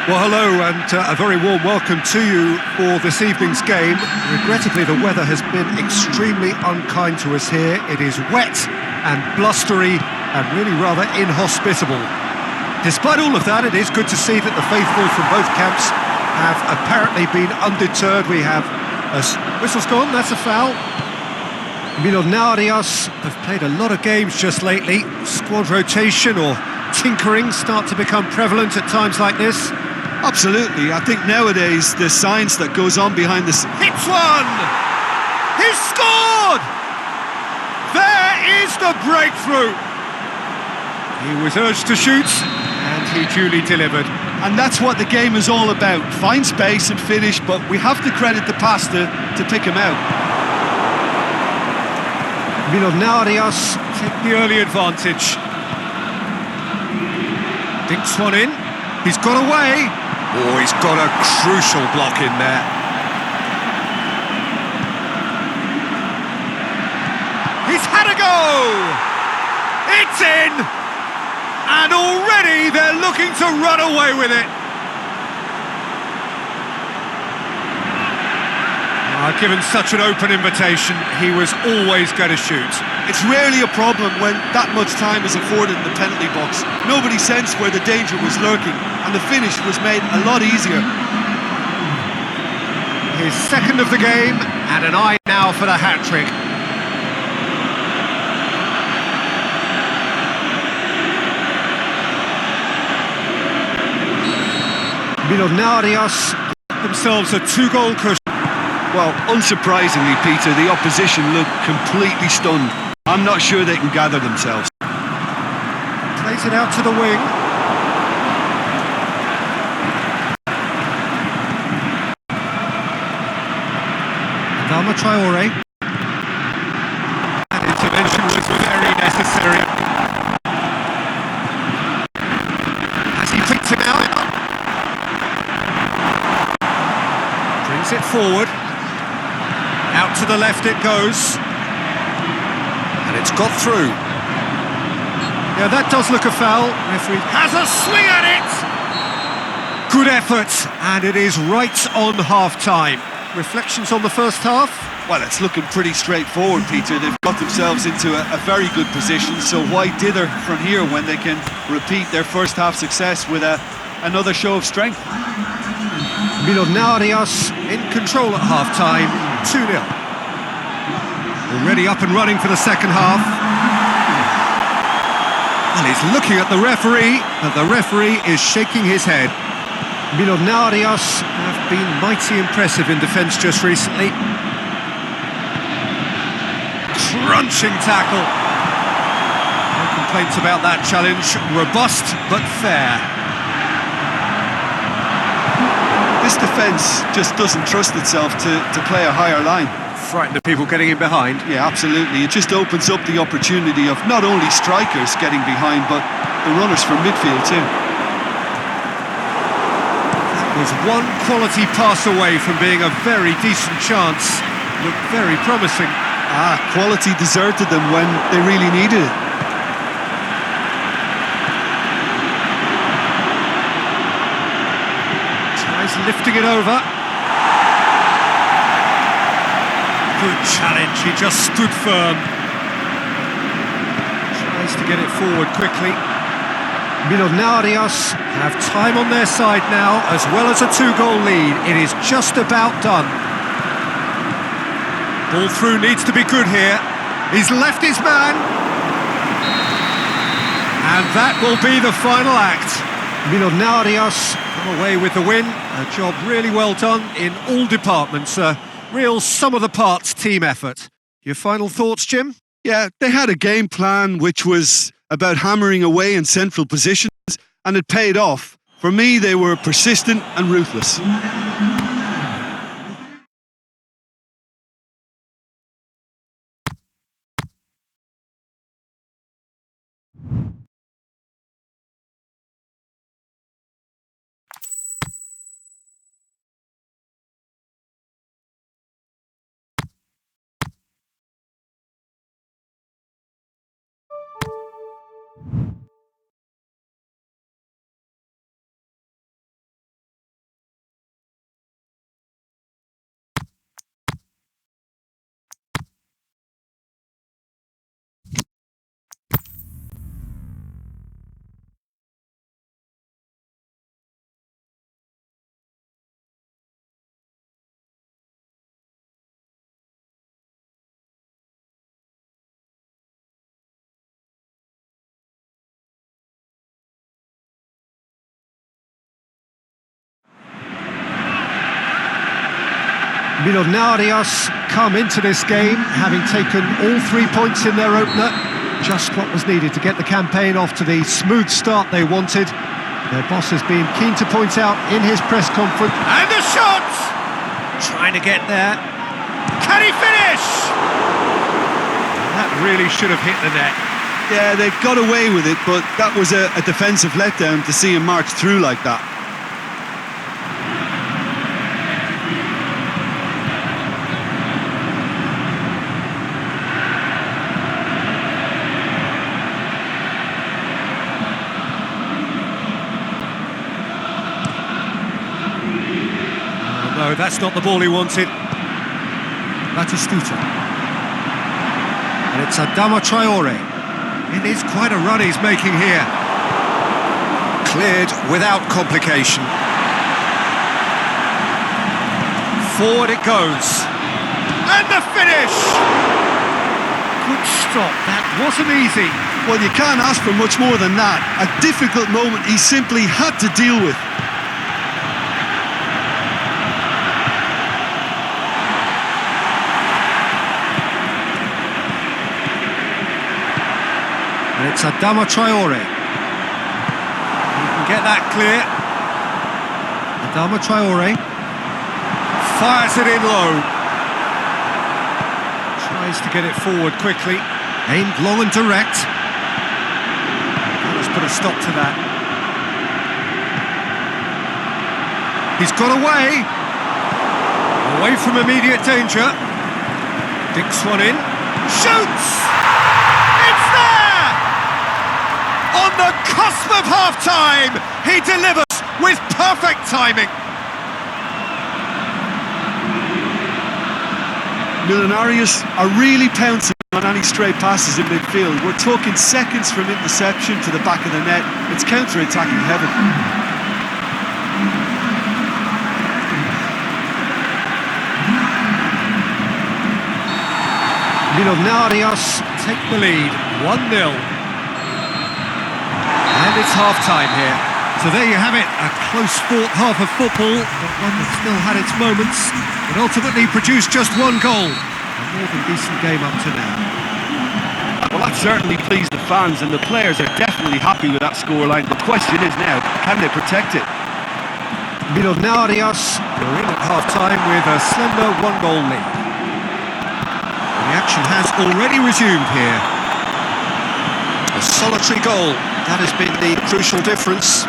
Well, hello and a very warm welcome to you for this evening's game. Regrettably, the weather has been extremely unkind to us here. It is wet and blustery and really rather inhospitable. Despite all of that, it is good to see that the faithful from both camps have apparently been undeterred. We have whistle's gone, that's a foul. Millonarios have played a lot of games just lately. Squad rotation or tinkering start to become prevalent at times like this. Absolutely. I think nowadays the science that goes on behind this... Hits one! He's scored! There is the breakthrough! He was urged to shoot, and he duly delivered. And that's what the game is all about. Find space and finish, but we have to credit the pasta to pick him out. Millonarios take the early advantage. Dinks one in. He's got away. Oh, he's got a crucial block in there. He's had a go! It's in! And already they're looking to run away with it. Given such an open invitation, he was always going to shoot. It's rarely a problem when that much time is afforded in the penalty box. Nobody sensed where the danger was lurking, and the finish was made a lot easier. His second of the game, and an eye now for the hat-trick. Millonarios themselves a two-goal cushion. Well, unsurprisingly, Peter, the opposition look completely stunned. I'm not sure they can gather themselves. Plays it out to the wing. Adama Traore. That intervention was very necessary. As he picks it out. Brings it forward. Out to the left it goes. And it's got through. Yeah, that does look a foul. Referee has a swing at it! Good effort, and it is right on half-time. Reflections on the first half? Well, it's looking pretty straightforward, Peter. They've got themselves into a very good position, so why dither from here when they can repeat their first half success with another show of strength? Millonarios in control at half-time, 2-0. Already up and running for the second half. And he's looking at the referee, and the referee is shaking his head. Millonarios have been mighty impressive in defence just recently. Crunching tackle. No complaints about that challenge. Robust, but fair. This defence just doesn't trust itself to play a higher line. Frightened of people getting in behind. Yeah, absolutely. It just opens up the opportunity of not only strikers getting behind, but the runners from midfield too. That was one quality pass away from being a very decent chance. Looked very promising. Quality deserted them when they really needed it. Tries lifting it over. Good challenge, he just stood firm. Tries to get it forward quickly. Millonarios have time on their side now, as well as a two-goal lead. It is just about done. Ball through needs to be good here. He's left his man. And that will be the final act. Millonarios come away with the win. A job really well done in all departments. Real sum-of-the-parts team effort. Your final thoughts, Jim? Yeah, they had a game plan which was about hammering away in central positions, and it paid off. For me, they were persistent and ruthless. Millonarios come into this game having taken all 3 points in their opener. Just what was needed to get the campaign off to the smooth start they wanted. Their boss has been keen to point out in his press conference. And a shot! Trying to get there. Can he finish? That really should have hit the net. Yeah, they got away with it, but that was a defensive letdown to see him march through like that. No, that's not the ball he wanted. Batistuta. And it's Adama Traore. It is quite a run he's making here. Cleared without complication. Forward it goes. And the finish! Good stop, that wasn't easy. Well, you can't ask for much more than that. A difficult moment he simply had to deal with. And it's Adama Traore. You can get that clear. Adama Traore fires it in low. Tries to get it forward quickly. Aimed long and direct. Let's put a stop to that. He's got away. Away from immediate danger. Dicks one in. Shoots! It's there! On the cusp of half-time, he delivers with perfect timing. Millonarios are really pouncing on any stray passes in midfield. We're talking seconds from interception to the back of the net. It's counter-attacking heaven. Millonarios take the lead, 1-0. And it's half-time here. So there you have it, a close-fought half of football, but one that still had its moments. It ultimately produced just one goal. A more than decent game up to now. Well, that certainly pleased the fans, and the players are definitely happy with that scoreline. The question is now, can they protect it? Millonarios were in at half-time with a slender one-goal lead. The action has already resumed here. A solitary goal, that has been the crucial difference.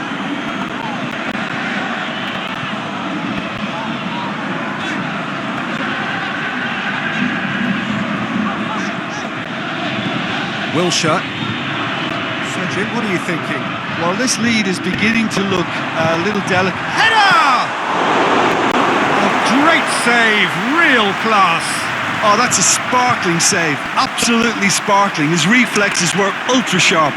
Wilshere. Cedric, what are you thinking? Well, this lead is beginning to look a little delicate. Header! A great save, real class. Oh, that's a sparkling save. Absolutely sparkling. His reflexes were ultra sharp.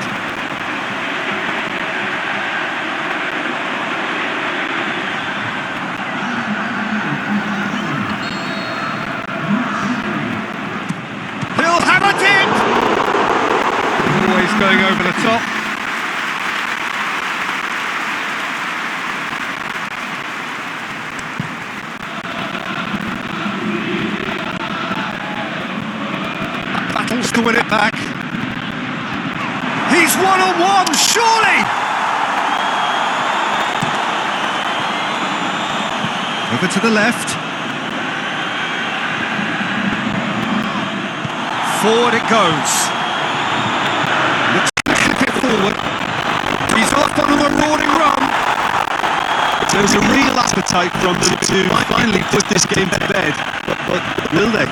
He'll hammer it in! Always going over the top. Battles to win it back. He's one-on-one, surely! Over to the left. Forward it goes. Looks to clip it forward. He's off on a marauding run. There's a real appetite from them to finally put this game to bed. But will they?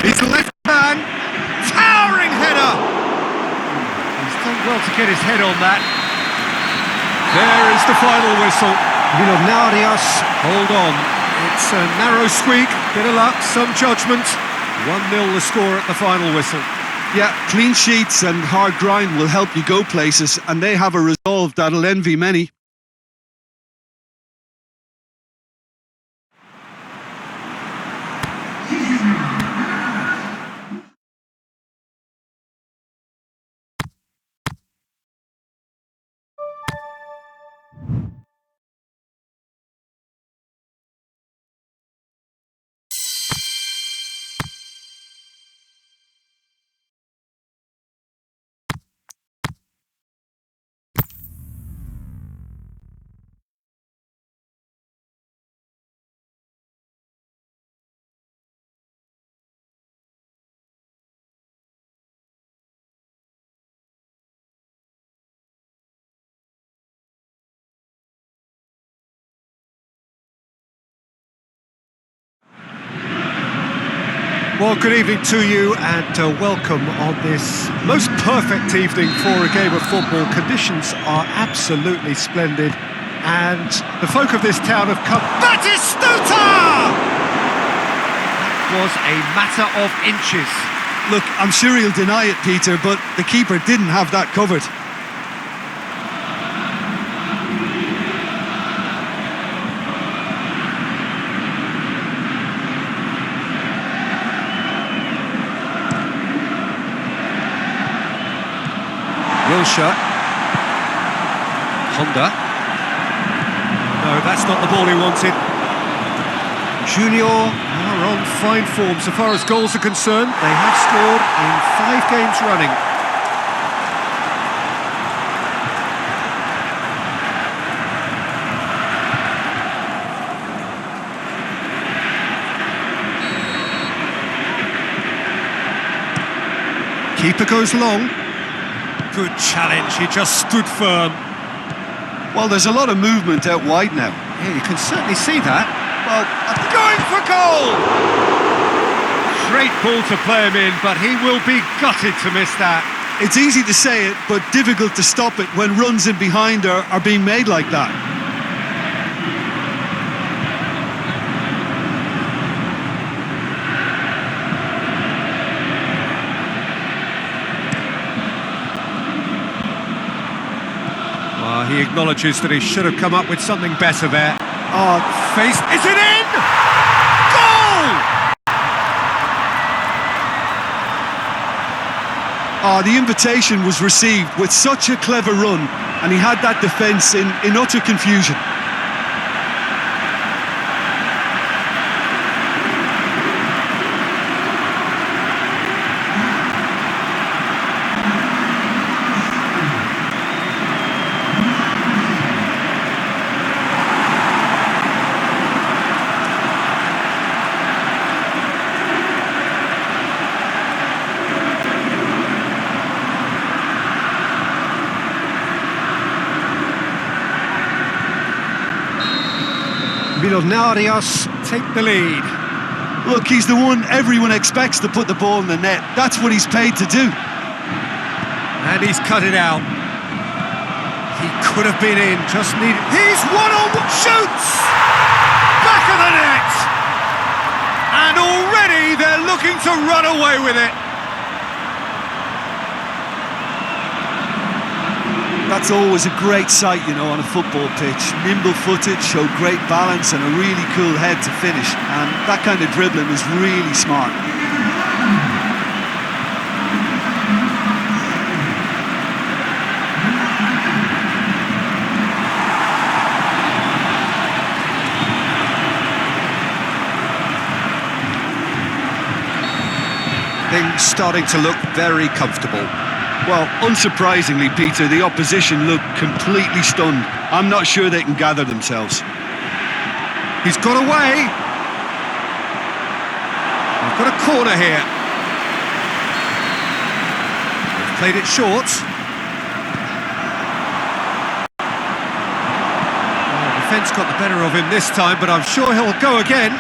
His left hand, towering header. He's done well to get his head on that. There is the final whistle. Millonarios, hold on. It's a narrow squeak, bit of luck, some judgment. 1-0 the score at the final whistle. Yeah, clean sheets and hard grind will help you go places, and they have a resolve that'll envy many. Well, good evening to you and welcome on this most perfect evening for a game of football. Conditions are absolutely splendid and the folk of this town have come... Batistuta! That was a matter of inches. Look, I'm sure he'll deny it, Peter, but the keeper didn't have that covered. Wilshere. Honda. No, that's not the ball he wanted. Junior are on fine form so far as goals are concerned. They have scored in 5 games running. Keeper goes long. Good challenge, he just stood firm. Well, there's a lot of movement out wide now. Yeah, you can certainly see that. Well, going for goal! Great ball to play him in, but he will be gutted to miss that. It's easy to say it, but difficult to stop it when runs in behind are being made like that. He acknowledges that he should have come up with something better there. Oh, face... Is it in? Goal! Oh, the invitation was received with such a clever run, and he had that defence in utter confusion. Millonarios take the lead. Look, he's the one everyone expects to put the ball in the net. That's what he's paid to do. And he's cut it out. He could have been in, just needed... He's one-on-one, shoots! Back of the net! And already they're looking to run away with it. That's always a great sight, you know, on a football pitch. Nimble-footed, show great balance and a really cool head to finish. And that kind of dribbling is really smart. Things starting to look very comfortable. Well, unsurprisingly, Peter, the opposition look completely stunned. I'm not sure they can gather themselves. He's got away. We've got a corner here. They've played it short. Oh, defence got the better of him this time, but I'm sure he'll go again.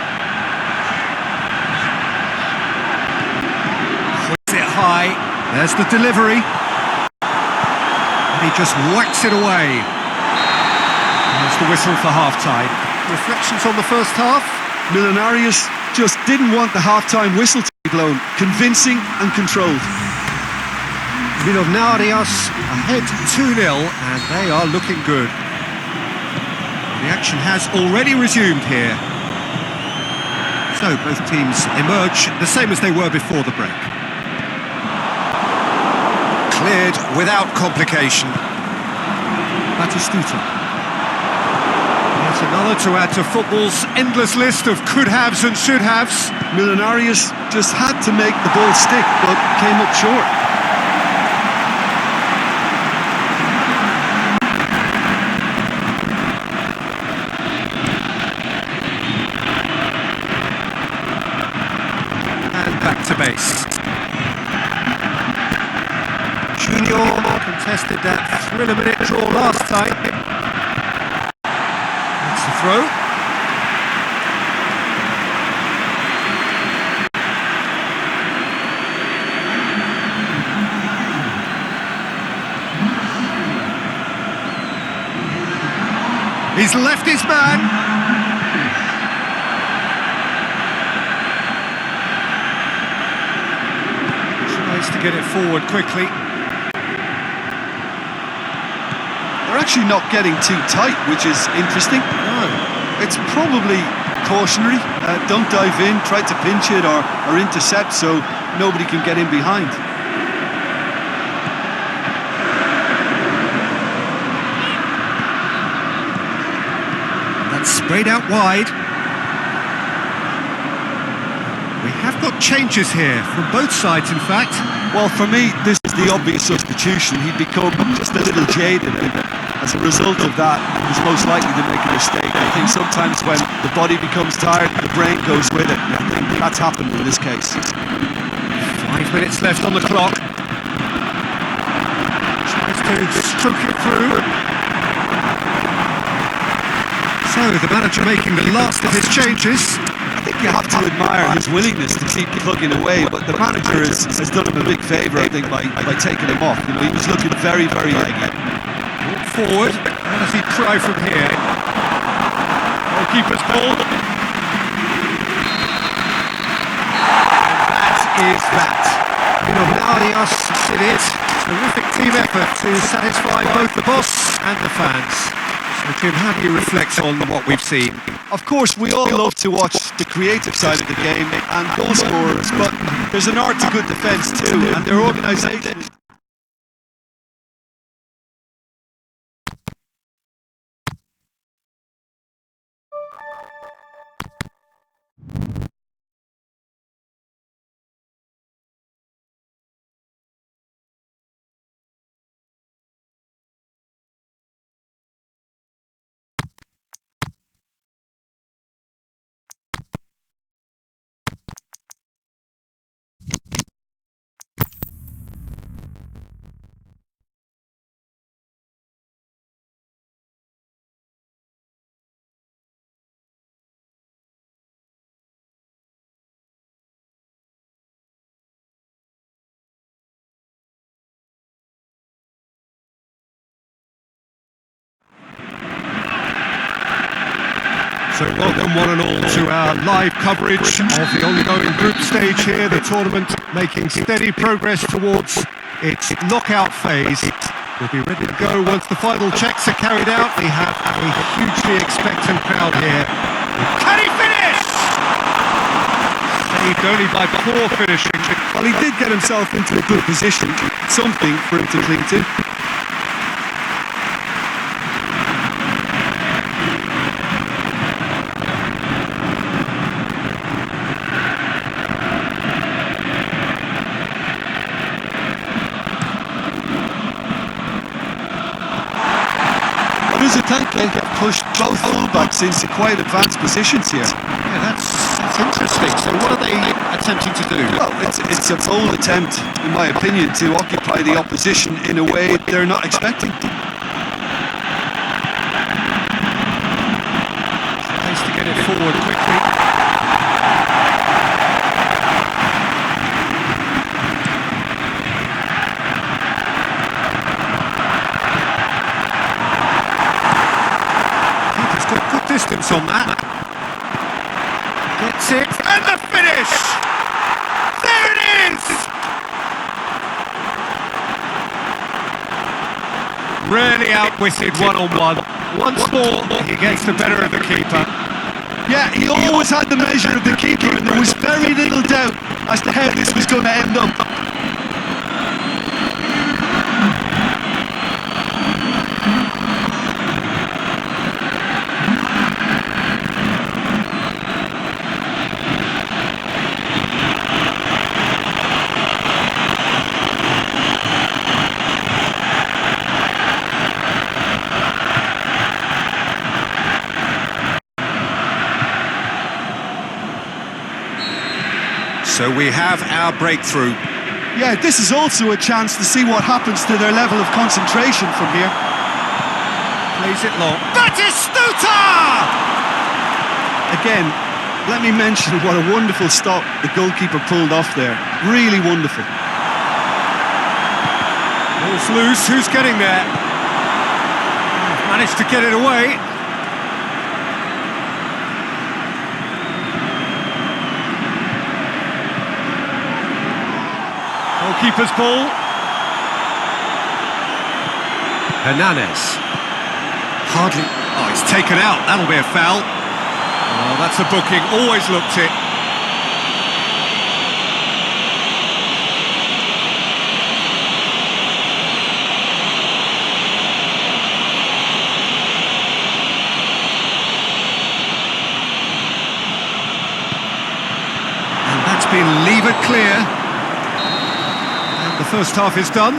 Puts it high. There's the delivery. And he just whacks it away. There's the whistle for half-time. Reflections on the first half? Millonarios just didn't want the half-time whistle to be blown. Convincing and controlled. Millonarios ahead 2-0 and they are looking good. The action has already resumed here. So both teams emerge the same as they were before the break. Cleared without complication. Batistuta. Yet another to add to football's endless list of could-haves and should-haves. Millonarios just had to make the ball stick, but came up short. And back to base. Junior contested that thriller-minute draw last time. That's the throw. He's left his man. Tries to get it forward quickly. They're actually not getting too tight, which is interesting. No. It's probably cautionary. Don't dive in, try to pinch it or intercept so nobody can get in behind. That's sprayed out wide. We have got changes here from both sides, in fact. Well, for me, this is the obvious substitution. He'd become just a little jaded, and as a result of that, he's most likely to make a mistake. I think sometimes when the body becomes tired, the brain goes with it. I think that's happened in this case. 5 minutes left on the clock. Tries to stroke it through. So, the manager making the last of his changes. I think you have to admire his willingness to keep plugging away, but the manager has done him a big favour, I think, by taking him off. You know, he was looking very, very leggy. Walk forward. How does he try from here? Goalkeeper's ball. And that is that. You know, Arias did it. Terrific team effort to satisfy both the boss and the fans. So, Jim, how do you reflect on what we've seen? Of course, we all love to watch the creative side of the game and goal scorers, but there's an art to good defence too, and their organisation. So welcome one and all to our live coverage of the ongoing group stage here, the tournament making steady progress towards its knockout phase. We'll be ready to go once the final checks are carried out. We have a hugely expectant crowd here. Can he finish? Saved only by poor finishing. Well, he did get himself into a good position, something for him to cling to. They have pushed both fullbacks into quite advanced positions here. Yeah, that's interesting. So what are they attempting to do? Well, it's a bold attempt, in my opinion, to occupy the opposition in a way they're not expecting. Nice to get it forward quickly. Distance on that. Gets it, and the finish! There it is! Really outwitted one-on-one. Once more, he gets the better of the keeper. Yeah, he always had the measure of the keeper, and there was very little doubt as to how this was going to end up. So we have our breakthrough. Yeah, this is also a chance to see what happens to their level of concentration from here. Plays it long. Batistuta! Again, let me mention what a wonderful stop the goalkeeper pulled off there. Really wonderful. Ball's loose, who's getting there? Managed to get it away. goalkeeper's ball. Hernanes. Hardly... Oh, he's taken out. That'll be a foul. Oh, that's a booking. Always looked it. Been levered clear, and the first half is done.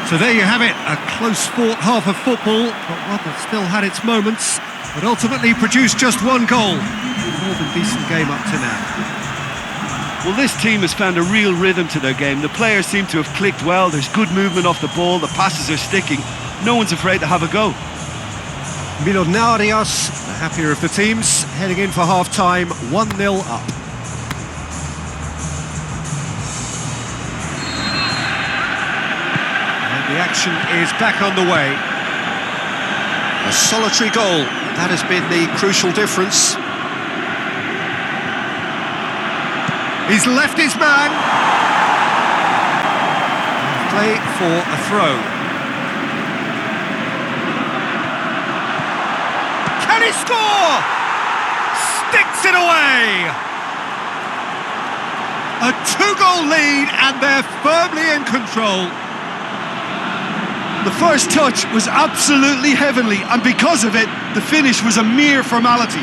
So there you have it, a close fought half of football, but one that still had its moments, but ultimately produced just one goal. More than decent game up to now. Well, this team has found a real rhythm to their game. The players seem to have clicked well. There's good movement off the ball, the passes are sticking. No one's afraid to have a go. Millonarios, the happier of the teams, heading in for half-time, 1-0 up. The action is back on the way. A solitary goal, that has been the crucial difference. He's left his man. Play for a throw. Can he score? Sticks it away. A 2-goal lead and they're firmly in control. The first touch was absolutely heavenly, and because of it, the finish was a mere formality.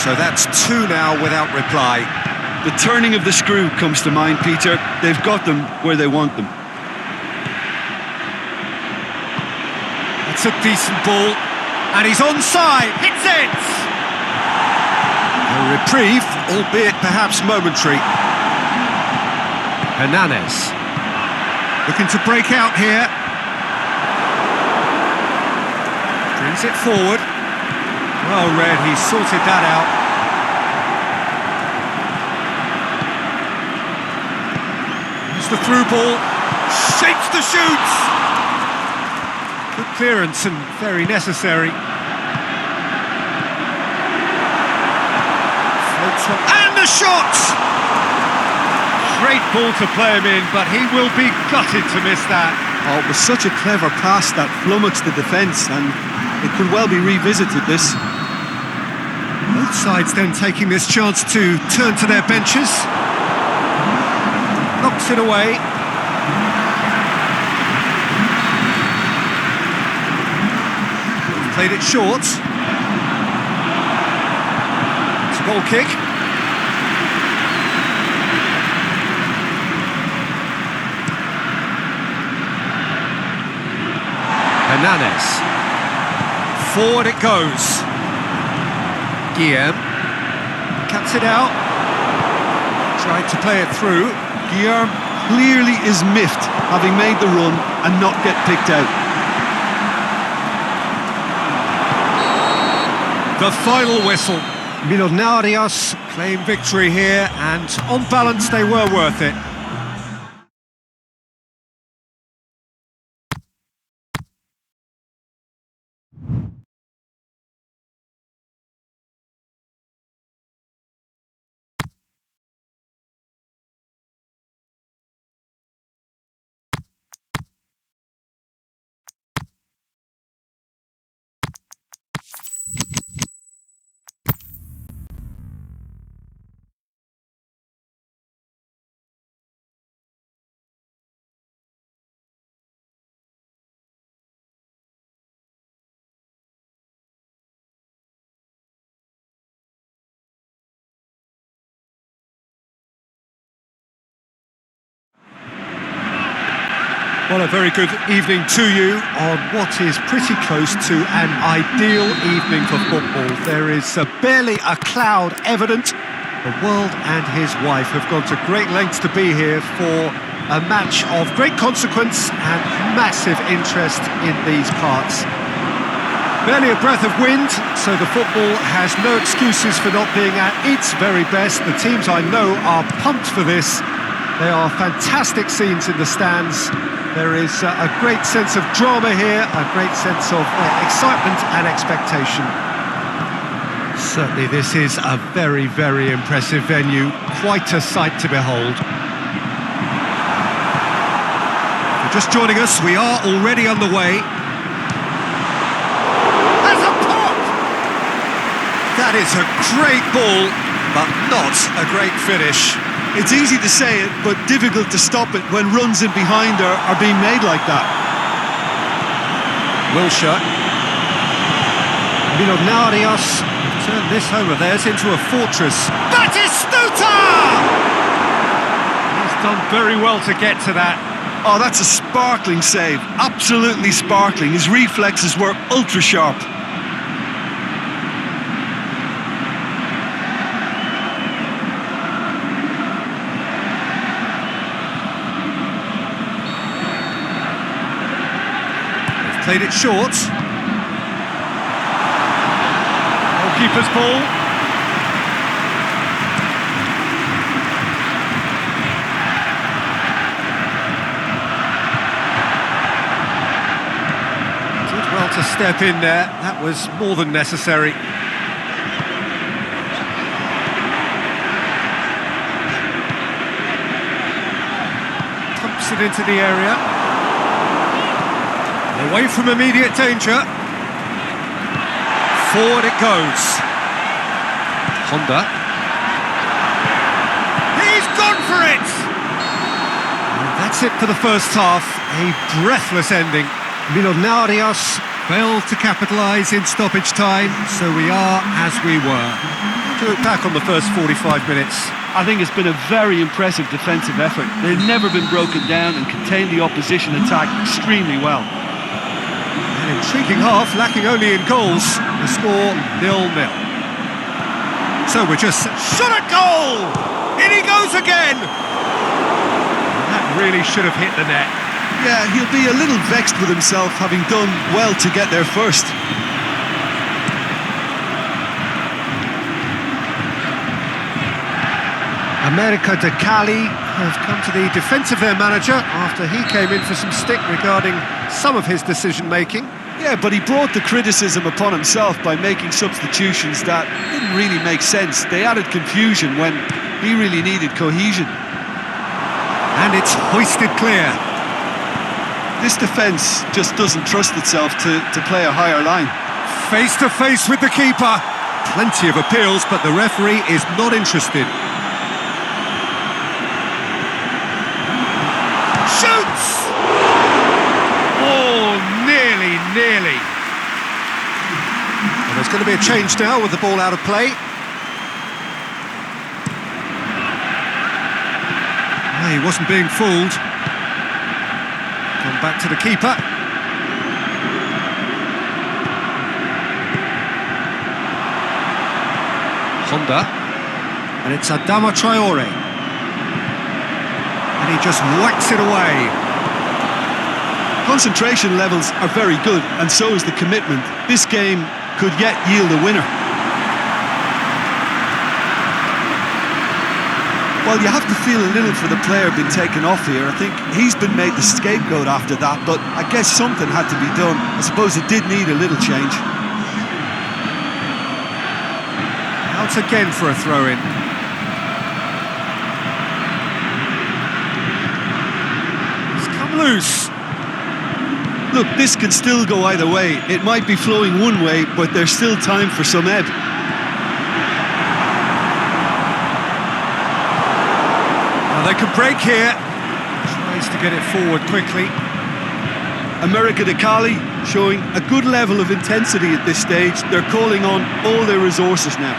So that's 2 now without reply. The turning of the screw comes to mind, Peter. They've got them where they want them. It's a decent ball, and he's onside, hits it! A reprieve, albeit perhaps momentary. Hernanes. Looking to break out here. Brings it forward. Well read, he sorted that out. The through ball, shapes the shoots. Good clearance and very necessary. And the shot! Great ball to play him in, but he will be gutted to miss that. Oh, it was such a clever pass that flummoxed the defence, and it could well be revisited, this. Both sides then taking this chance to turn to their benches. Knocks it away. Played it short. It's a goal kick. Hernanes. Forward it goes. Guillem. Cuts it out. Tried to play it through. Guillem clearly is miffed, having made the run and not get picked out. The final whistle. Millonarios claim victory here, and on balance they were worth it. Well, a very good evening to you on what is pretty close to an ideal evening for football. There is barely a cloud evident. The world and his wife have gone to great lengths to be here for a match of great consequence and massive interest in these parts. Barely a breath of wind, so the football has no excuses for not being at its very best. The teams I know are pumped for this. They are fantastic scenes in the stands. There is a great sense of drama here, a great sense of excitement and expectation. Certainly this is a very, very impressive venue. Quite a sight to behold. If you're just joining us, we are already underway. There's a pop! That is a great ball, but not a great finish. It's easy to say it, but difficult to stop it when runs in behind are being made like that. Wilshere. Millonarios turn this home of theirs into a fortress. Batistuta! He's done very well to get to that. Oh, that's a sparkling save. Absolutely sparkling. His reflexes were ultra sharp. Played it short. Goalkeeper's ball. Did well to step in there. That was more than necessary. Pumps it into the area. Away from immediate danger. Forward it goes. Honda. He's gone for it! And that's it for the first half. A breathless ending. Millonarios failed to capitalise in stoppage time, so we are as we were. To look back on the first 45 minutes. I think it's been a very impressive defensive effort. They've never been broken down and contained the opposition attack extremely well. An intriguing half, lacking only in goals. The score 0-0. So we're just shot at goal! In he goes again! That really should have hit the net. Yeah, he'll be a little vexed with himself, having done well to get there first. America de Cali have come to the defence of their manager after he came in for some stick regarding some of his decision-making. Yeah, but he brought the criticism upon himself by making substitutions that didn't really make sense. They added confusion when he really needed cohesion. And it's hoisted clear. This defence just doesn't trust itself to play a higher line. Face to face with the keeper. Plenty of appeals, but the referee is not interested. Shoots! Oh, nearly. Well, there's going to be a change now with the ball out of play. No, he wasn't being fooled. Gone back to the keeper. Honda. And it's Adama Traore. And he just whacks it away. Concentration levels are very good, and so is the commitment. This game could yet yield a winner. Well, you have to feel a little for the player being taken off here. I think he's been made the scapegoat after that, but I guess something had to be done. I suppose it did need a little change. Out again for a throw-in. He's come loose. Look, this can still go either way. It might be flowing one way, but there's still time for some ebb. Well, they can break here. Tries to get it forward quickly. America de Cali showing a good level of intensity at this stage. They're calling on all their resources now.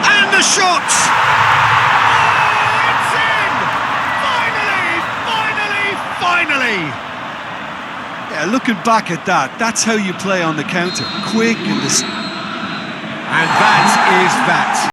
And the shot! Finally! Yeah, looking back at that, that's how you play on the counter. Quick and And that is that.